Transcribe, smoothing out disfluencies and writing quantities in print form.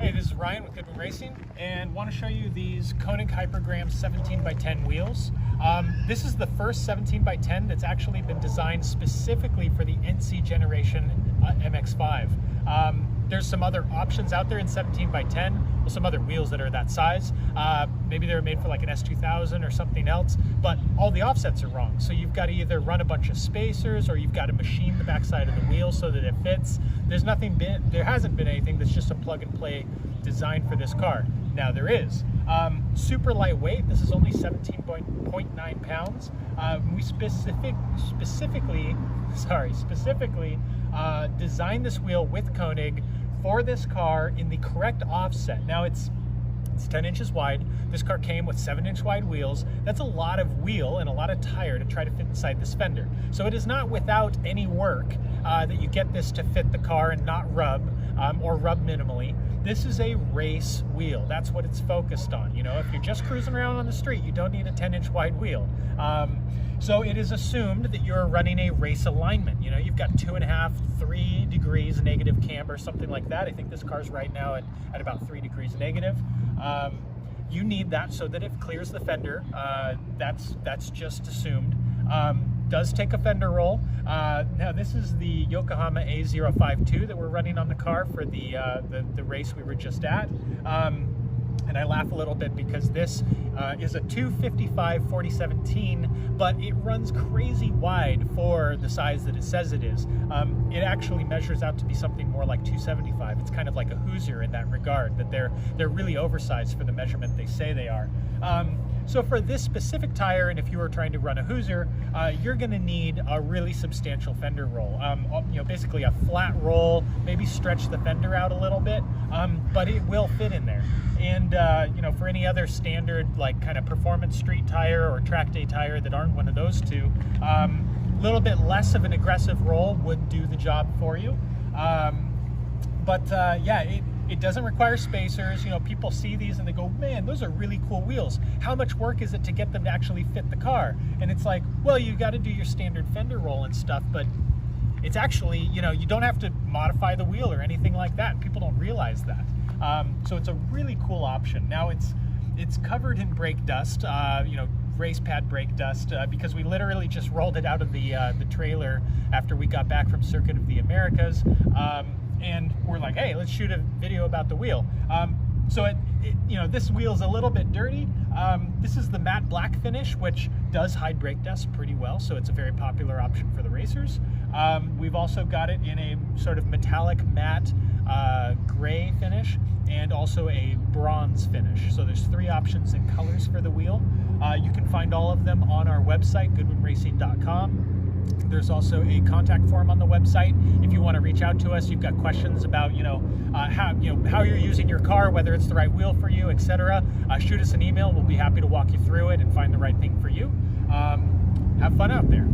Hey, this is Ryan with Goodwin Racing, and want to show you these Konig Hypergram 17x10 wheels. This is the first 17x10 that's actually been designed specifically for the NC generation MX-5. There's some other options out there in 17x10, well, some other wheels that are that size. Maybe they're made for like an S2000 or something else, but all the offsets are wrong. So you've got to either run a bunch of spacers or you've got to machine the backside of the wheel so that it fits. There hasn't been anything that's just a plug and play design for this car. Now there is. Super lightweight. This is only 17.9 pounds. We specifically designed this wheel with Konig for this car in the correct offset. Now it's 10 inches wide. This car came with 7-inch wide wheels. That's a lot of wheel and a lot of tire to try to fit inside this fender. So it is not without any work that you get this to fit the car and not rub or rub minimally. This is a race wheel. That's what it's focused on. You know, if you're just cruising around on the street, you don't need a 10-inch wide wheel. So it is assumed that you're running a race alignment. You know, you've got 2.5, 3 degrees negative camber, something like that. I think this car's right now at about 3 degrees negative. You need that so that it clears the fender. That's just assumed. Does take a fender roll. Now this is the Yokohama A052 that we're running on the car for the race we were just at. And I laugh a little bit because this is a 255/4017, but it runs crazy wide for the size that it says it is. It actually measures out to be something more like 275. It's kind of like a Hoosier in that regard, that they're really oversized for the measurement they say they are. So for this specific tire, and if you were trying to run a Hoosier, you're going to need a really substantial fender roll. You know, basically a flat roll, maybe stretch the fender out a little bit, but it will fit in there. And you know, for any other standard like kind of performance street tire or track day tire that aren't one of those two, a little bit less of an aggressive roll would do the job for you. Yeah, it doesn't require spacers. You know, people see these and they go, man, those are really cool wheels. How much work is it to get them to actually fit the car? And it's like, well, you got to do your standard fender roll and stuff, but it's actually, you know, you don't have to modify the wheel or anything like that. People don't realize that. So it's a really cool option. Now it's covered in brake dust, you know, race pad brake dust, because we literally just rolled it out of the trailer after we got back from Circuit of the Americas. And we're like, hey, let's shoot a video about the wheel. So you know, this wheel's a little bit dirty. This is the matte black finish, which does hide brake dust pretty well, so it's a very popular option for the racers. We've also got it in a sort of metallic matte gray finish and also a bronze finish. So there's 3 options in colors for the wheel. You can find all of them on our website, goodwinracing.com. There's also a contact form on the website. If you want to reach out to us, you've got questions about, how you're using your car, whether it's the right wheel for you, etc. Shoot us an email. We'll be happy to walk you through it and find the right thing for you. Have fun out there.